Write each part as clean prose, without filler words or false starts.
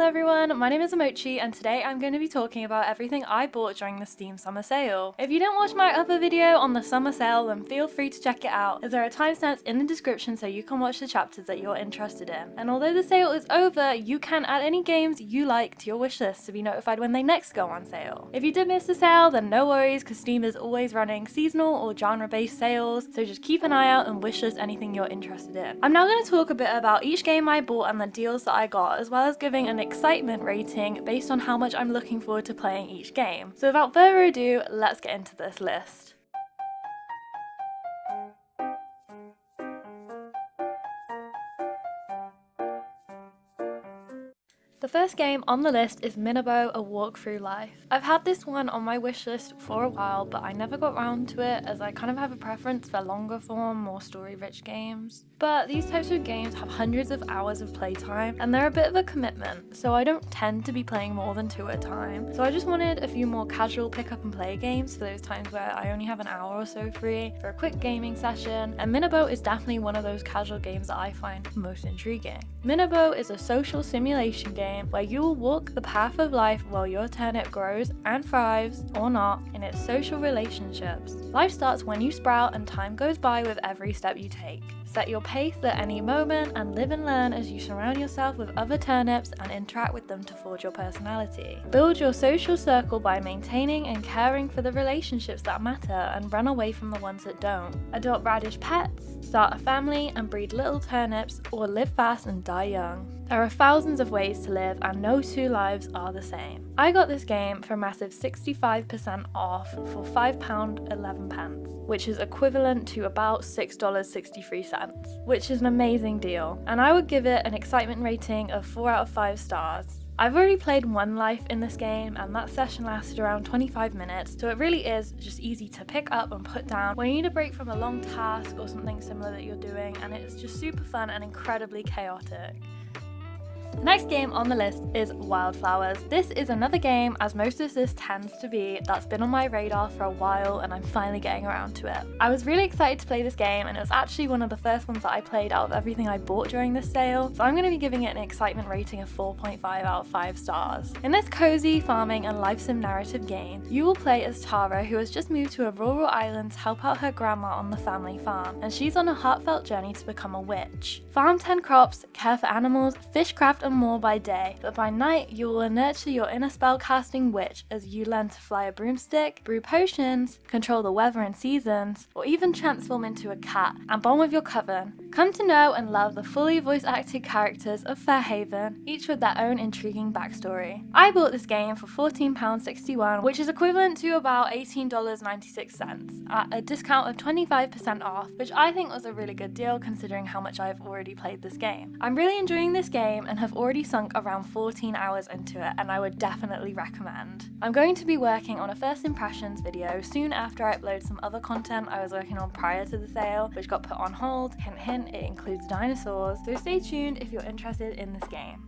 Hello everyone, my name is Amochi and today I'm going to be talking about everything I bought during the Steam summer sale. If you didn't watch my other video on the summer sale, then feel free to check it out, as there are timestamps in the description so you can watch the chapters that you're interested in. And although the sale is over, you can add any games you like to your wishlist to be notified when they next go on sale. If you did miss the sale, then no worries, because Steam is always running seasonal or genre-based sales, so just keep an eye out and wishlist anything you're interested in. I'm now going to talk a bit about each game I bought and the deals that I got, as well as giving an excitement rating based on how much I'm looking forward to playing each game. So without further ado, let's get into this list. The first game on the list is Minabo, A Walk Through Life. I've had this one on my wishlist for a while, but I never got around to it as I kind of have a preference for longer form, more story-rich games. But these types of games have hundreds of hours of playtime and they're a bit of a commitment, so I don't tend to be playing more than 2 at a time. So I just wanted a few more casual pick up and play games for those times where I only have an hour or so free for a quick gaming session, and Minabo is definitely one of those casual games that I find most intriguing. Minabo is a social simulation game where you will walk the path of life while your turnip grows and thrives, or not, in its social relationships. Life starts when you sprout and time goes by with every step you take. Set your pace at any moment and live and learn as you surround yourself with other turnips and interact with them to forge your personality. Build your social circle by maintaining and caring for the relationships that matter and run away from the ones that don't. Adopt radish pets, start a family and breed little turnips, or live fast and die young. There are thousands of ways to live and no two lives are the same. I got this game for a massive 65% off for £5.11, which is equivalent to about $6.63, which is an amazing deal, and I would give it an excitement rating of 4 out of 5 stars. I've already played one life in this game and that session lasted around 25 minutes, so it really is just easy to pick up and put down when you need a break from a long task or something similar that you're doing, and it's just super fun and incredibly chaotic. The next game on the list is Wildflowers. This is another game, as most of this tends to be, that's been on my radar for a while and I'm finally getting around to it. I was really excited to play this game and it was actually one of the first ones that I played out of everything I bought during this sale, so I'm going to be giving it an excitement rating of 4.5 out of 5 stars. In this cozy farming and life sim narrative game, you will play as Tara, who has just moved to a rural island to help out her grandma on the family farm, and she's on a heartfelt journey to become a witch. Farm 10 crops, care for animals, fishcraft and more by day, but by night you will nurture your inner spellcasting witch as you learn to fly a broomstick, brew potions, control the weather and seasons, or even transform into a cat and bond with your coven. Come to know and love the fully voice acted characters of Fairhaven, each with their own intriguing backstory. I bought this game for £14.61, which is equivalent to about $18.96, at a discount of 25% off, which I think was a really good deal considering how much I've already played this game. I'm really enjoying this game and have already sunk around 14 hours into it, and I would definitely recommend. I'm going to be working on a first impressions video soon after I upload some other content I was working on prior to the sale, which got put on hold. Hint hint, it includes dinosaurs, so stay tuned if you're interested in this game.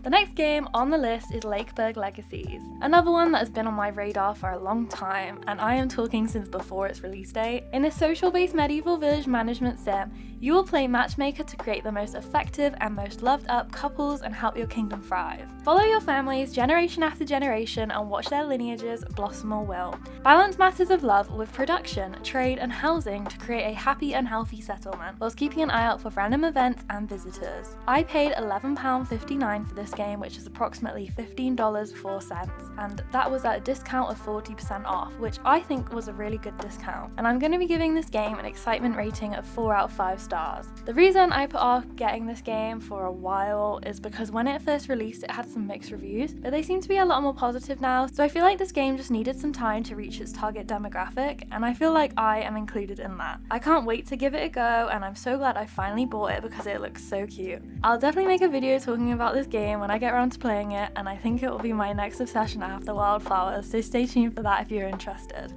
The next game on the list is Lakeburg Legacies, another one that has been on my radar for a long time, and I am talking since before its release date. In this social-based medieval village management sim, you will play matchmaker to create the most effective and most loved up couples and help your kingdom thrive. Follow your families generation after generation and watch their lineages blossom or will. Balance matters of love with production, trade and housing to create a happy and healthy settlement, whilst keeping an eye out for random events and visitors. I paid £11.59 for this game, which is approximately $15.04, and that was at a discount of 40% off, which I think was a really good discount, and I'm going to be giving this game an excitement rating of 4 out of 5 stars. The reason I put off getting this game for a while is because when it first released it had some mixed reviews, but they seem to be a lot more positive now, so I feel like this game just needed some time to reach its target demographic, and I feel like I am included in that. I can't wait to give it a go, and I'm so glad I finally bought it because it looks so cute. I'll definitely make a video talking about this game when I get around to playing it, and I think it will be my next obsession after Wildflowers, so stay tuned for that if you're interested.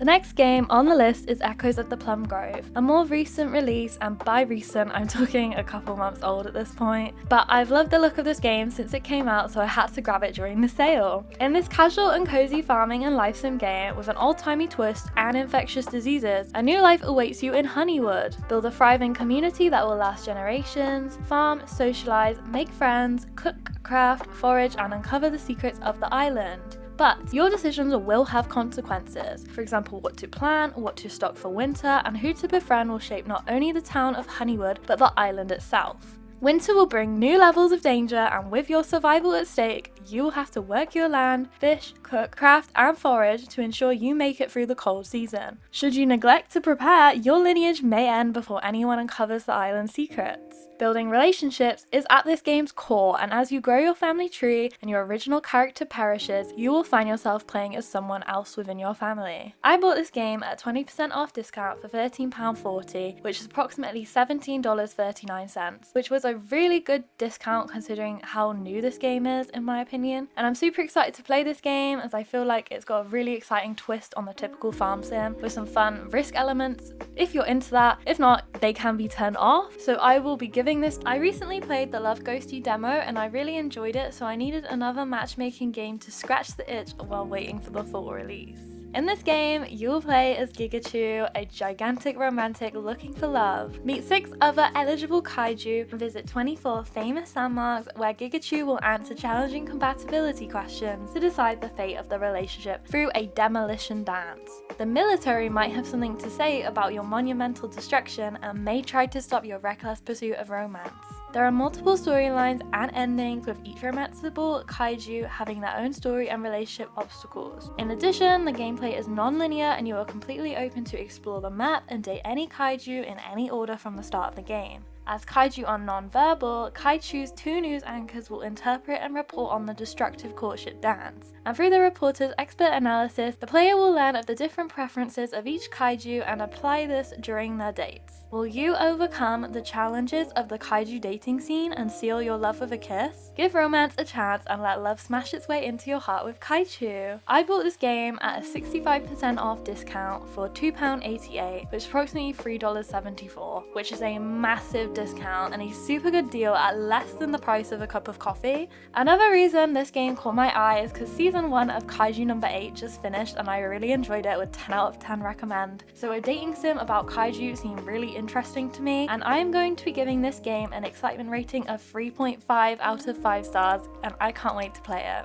The next game on the list is Echoes of the Plum Grove, a more recent release, and by recent I'm talking a couple months old at this point, but I've loved the look of this game since it came out, so I had to grab it during the sale. In this casual and cozy farming and life sim game with an old-timey twist and infectious diseases, a new life awaits you in Honeywood. Build a thriving community that will last generations, farm, socialize, make friends, cook, craft, forage, and uncover the secrets of the island. But your decisions will have consequences. For example, what to plant, what to stock for winter, and who to befriend will shape not only the town of Honeywood, but the island itself. Winter will bring new levels of danger, and with your survival at stake, you will have to work your land, fish, cook, craft, and forage to ensure you make it through the cold season. Should you neglect to prepare, your lineage may end before anyone uncovers the island's secrets. Building relationships is at this game's core, and as you grow your family tree and your original character perishes, you will find yourself playing as someone else within your family. I bought this game at a 20% off discount for £13.40, which is approximately $17.39, which was a really good discount considering how new this game is in my opinion. And I'm super excited to play this game as I feel like it's got a really exciting twist on the typical farm sim with some fun risk elements if you're into that. If not, they can be turned off. So I will be giving this. I recently played the Love Ghosty demo and I really enjoyed it, so I needed another matchmaking game to scratch the itch while waiting for the full release. In this game, you will play as Kaichu, a gigantic romantic looking for love. Meet 6 other eligible kaiju and visit 24 famous landmarks where Kaichu will answer challenging compatibility questions to decide the fate of the relationship through a demolition dance. The military might have something to say about your monumental destruction and may try to stop your reckless pursuit of romance. There are multiple storylines and endings, with each romanceable kaiju having their own story and relationship obstacles. In addition, the gameplay is non-linear and you are completely open to explore the map and date any kaiju in any order from the start of the game. As kaiju are non-verbal, Kaichu's 2 news anchors will interpret and report on the destructive courtship dance. And through the reporter's expert analysis, the player will learn of the different preferences of each kaiju and apply this during their dates. Will you overcome the challenges of the kaiju dating scene and seal your love with a kiss? Give romance a chance and let love smash its way into your heart with Kaichu. I bought this game at a 65% off discount for £2.88, which is approximately $3.74, which is a massive discount and a super good deal at less than the price of a cup of coffee. Another reason this game caught my eye is because season 1 of Kaiju number 8 just finished and I really enjoyed it with 10 out of 10 recommend. So a dating sim about kaiju seemed really interesting to me, and I am going to be giving this game an excitement rating of 3.5 out of 5 stars, and I can't wait to play it.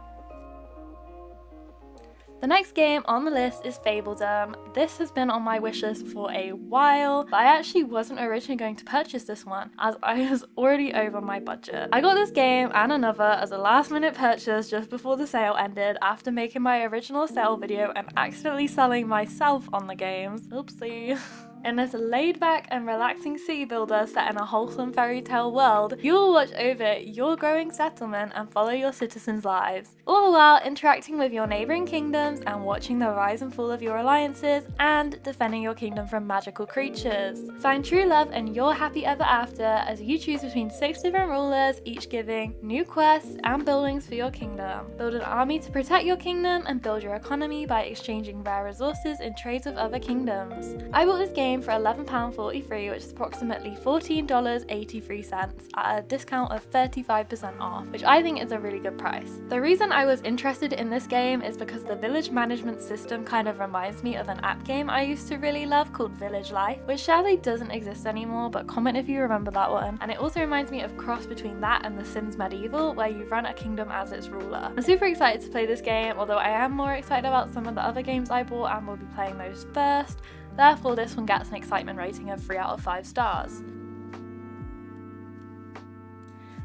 The next game on the list is Fabledom. This has been on my wishlist for a while, but I actually wasn't originally going to purchase this one as I was already over my budget. I got this game and another as a last minute purchase just before the sale ended after making my original sale video and accidentally selling myself on the games. Oopsie. In this laid-back and relaxing city builder set in a wholesome fairy tale world, you will watch over your growing settlement and follow your citizens' lives, all the while interacting with your neighbouring kingdoms and watching the rise and fall of your alliances and defending your kingdom from magical creatures. Find true love and your happy ever after as you choose between 6 different rulers, each giving new quests and buildings for your kingdom. Build an army to protect your kingdom and build your economy by exchanging rare resources in trades with other kingdoms. I bought this game for £11.43, which is approximately $14.83 at a discount of 35% off, which I think is a really good price. The reason I was interested in this game is because the village management system kind of reminds me of an app game I used to really love called Village Life, which sadly doesn't exist anymore, but comment if you remember that one. And it also reminds me of a cross between that and The Sims Medieval, where you run a kingdom as its ruler. I'm super excited to play this game, although I am more excited about some of the other games I bought and will be playing those first. Therefore, this one gets an excitement rating of 3 out of 5 stars.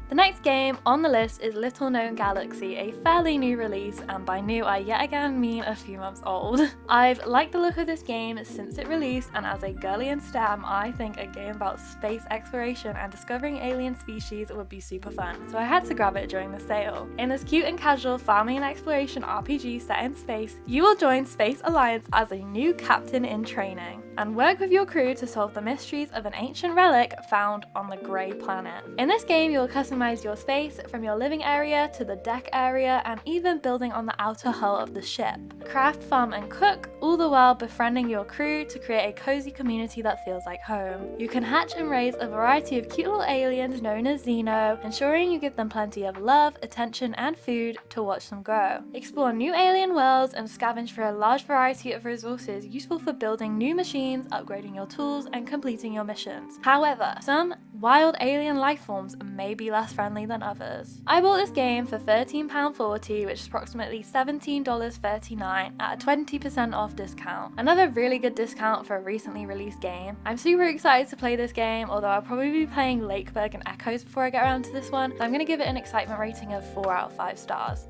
The next game on the list is Little Known Galaxy, a fairly new release, and by new I yet again mean a few months old. I've liked the look of this game since it released, and as a girly in STEM, I think a game about space exploration and discovering alien species would be super fun, so I had to grab it during the sale. In this cute and casual farming and exploration RPG set in space, you will join Space Alliance as a new captain in training. and work with your crew to solve the mysteries of an ancient relic found on the Grey Planet. In this game, you'll customize your space from your living area to the deck area and even building on the outer hull of the ship. Craft, farm and cook, all the while befriending your crew to create a cozy community that feels like home. You can hatch and raise a variety of cute little aliens known as Xeno, ensuring you give them plenty of love, attention and food to watch them grow. Explore new alien worlds and scavenge for a large variety of resources useful for building new machines, upgrading your tools and completing your missions. However, some wild alien life forms may be less friendly than others. I bought this game for £13.40, which is approximately $17.39 at a 20% off discount. Another really good discount for a recently released game. I'm super excited to play this game, although I'll probably be playing Lakeburg and Echoes before I get around to this one, so I'm going to give it an excitement rating of 4 out of 5 stars.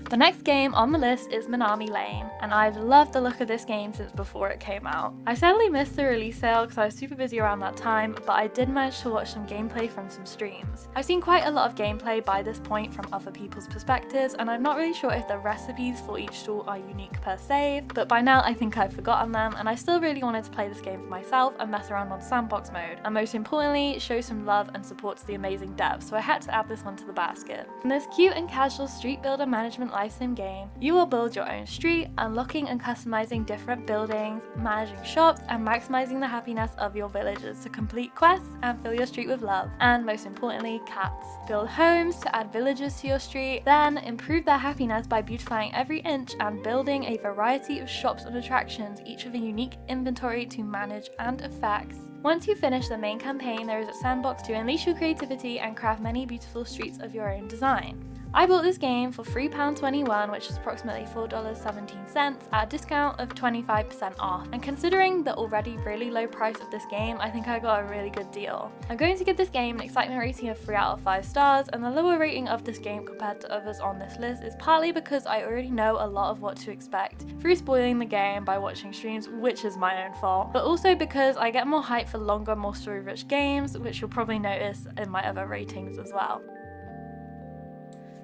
The next game on the list is Minami Lane, and I've loved the look of this game since before it came out. I sadly missed the release sale because I was super busy around that time, but I did manage to watch some gameplay from some streams. I've seen quite a lot of gameplay by this point from other people's perspectives, and I'm not really sure if the recipes for each stall are unique per save, but by now I think I've forgotten them, and I still really wanted to play this game for myself and mess around on sandbox mode, and most importantly, show some love and support to the amazing devs, so I had to add this one to the basket. In this cute and casual street builder management life sim game, you will build your own street, unlocking and customizing different buildings, managing shops, and maximizing the happiness of your villagers to complete quests and fill your street with love, and most importantly, cats. Build homes to add villagers to your street, then improve their happiness by beautifying every inch and building a variety of shops and attractions, each with a unique inventory to manage and effects. Once you finish the main campaign, there is a sandbox to unleash your creativity and craft many beautiful streets of your own design. I bought this game for £3.21, which is approximately $4.17 at a discount of 25% off, and considering the already really low price of this game, I think I got a really good deal. I'm going to give this game an excitement rating of 3 out of 5 stars, and the lower rating of this game compared to others on this list is partly because I already know a lot of what to expect through spoiling the game by watching streams, which is my own fault, but also because I get more hype for longer, more story-rich games, which you'll probably notice in my other ratings as well.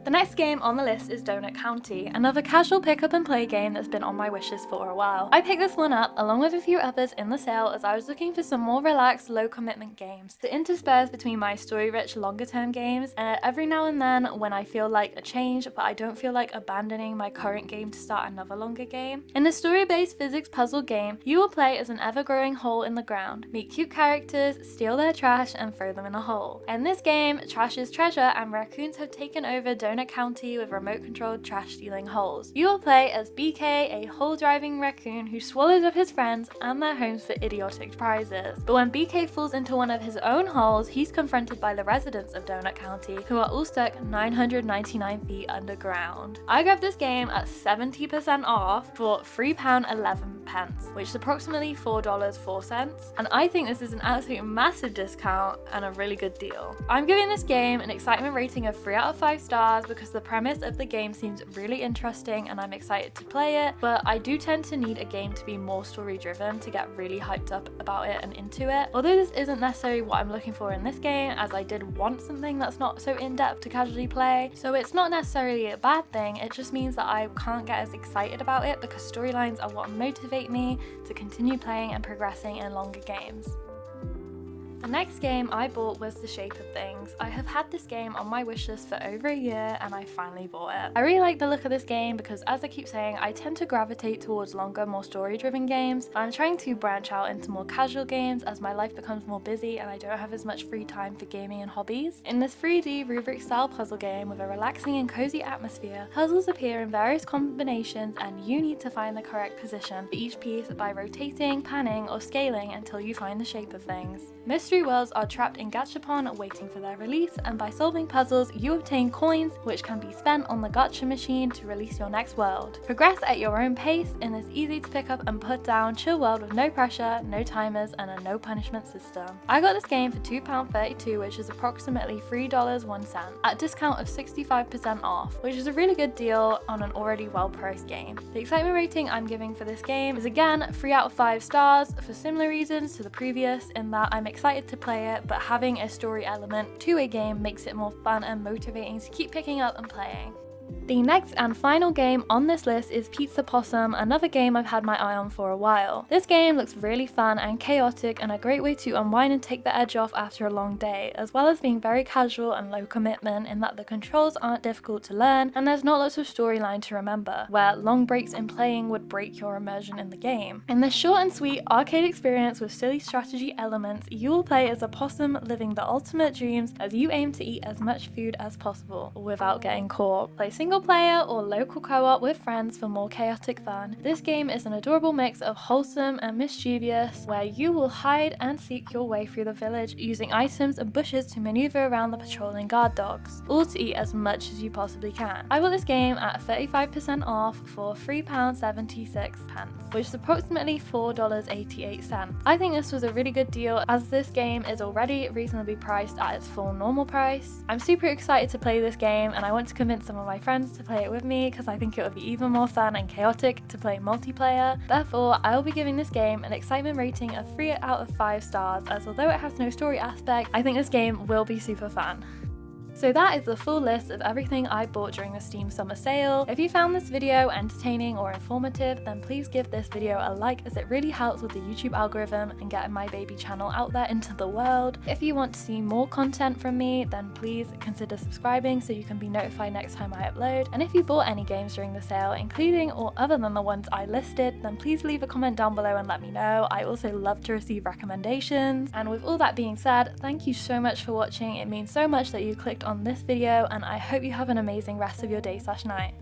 The next game on the list is Donut County, another casual pick up and play game that's been on my wishlist for a while. I picked this one up along with a few others in the sale as I was looking for some more relaxed, low commitment games to intersperse between my story rich longer term games, and every now and then when I feel like a change but I don't feel like abandoning my current game to start another longer game. In the story based physics puzzle game, you will play as an ever growing hole in the ground, meet cute characters, steal their trash and throw them in a hole. In this game, trash is treasure and raccoons have taken over Donut County with remote controlled trash stealing holes. You will play as BK, a hole driving raccoon who swallows up his friends and their homes for idiotic prizes. But when BK falls into one of his own holes, he's confronted by the residents of Donut County who are all stuck 999 feet underground. I grabbed this game at 70% off for £3.11, which is approximately $4.04, and I think this is an absolute massive discount and a really good deal. I'm giving this game an excitement rating of 3 out of 5 stars because the premise of the game seems really interesting and I'm excited to play it, but I do tend to need a game to be more story driven to get really hyped up about it and into it. Although this isn't necessarily what I'm looking for in this game, as I did want something that's not so in-depth to casually play, so it's not necessarily a bad thing, it just means that I can't get as excited about it because storylines are what motivate me to continue playing and progressing in longer games. The next game I bought was The Shape of Things. I have had this game on my wishlist for over a year and I finally bought it. I really like the look of this game because, as I keep saying, I tend to gravitate towards longer, more story-driven games. I'm trying to branch out into more casual games as my life becomes more busy and I don't have as much free time for gaming and hobbies. In this 3D rubric-style puzzle game with a relaxing and cozy atmosphere, puzzles appear in various combinations and you need to find the correct position for each piece by rotating, panning, or scaling until you find the shape of things. Mystery worlds are trapped in gachapon waiting for their release, and by solving puzzles you obtain coins which can be spent on the gacha machine to release your next world. Progress at your own pace in this easy to pick up and put down chill world with no pressure, no timers and a no punishment system. I got this game for £2.32, which is approximately $3.01 at a discount of 65% off, which is a really good deal on an already well priced game. The excitement rating I'm giving for this game is again 3 out of 5 stars for similar reasons to the previous, in that I'm excited to play it, but having a story element to a game makes it more fun and motivating to keep picking up and playing. The next and final game on this list is Pizza Possum, another game I've had my eye on for a while. This game looks really fun and chaotic and a great way to unwind and take the edge off after a long day, as well as being very casual and low commitment in that the controls aren't difficult to learn and there's not lots of storyline to remember, where long breaks in playing would break your immersion in the game. In this short and sweet arcade experience with silly strategy elements, you will play as a possum living the ultimate dreams as you aim to eat as much food as possible without getting caught. Play single player or local co-op with friends for more chaotic fun. This game is an adorable mix of wholesome and mischievous, where you will hide and seek your way through the village using items and bushes to maneuver around the patrolling guard dogs, all to eat as much as you possibly can. I bought this game at 35% off for £3.76, which is approximately $4.88. I think this was a really good deal as this game is already reasonably priced at its full normal price. I'm super excited to play this game and I want to convince some of my friends to play it with me because I think it would be even more fun and chaotic to play multiplayer. Therefore, I will be giving this game an excitement rating of 3 out of 5 stars, as although it has no story aspect, I think this game will be super fun. So that is the full list of everything I bought during the Steam summer sale. If you found this video entertaining or informative, then please give this video a like as it really helps with the YouTube algorithm and getting my baby channel out there into the world. If you want to see more content from me, then please consider subscribing so you can be notified next time I upload. And if you bought any games during the sale, including or other than the ones I listed, then please leave a comment down below and let me know. I also love to receive recommendations. And with all that being said, thank you so much for watching. It means so much that you clicked on this video and I hope you have an amazing rest of your day/night.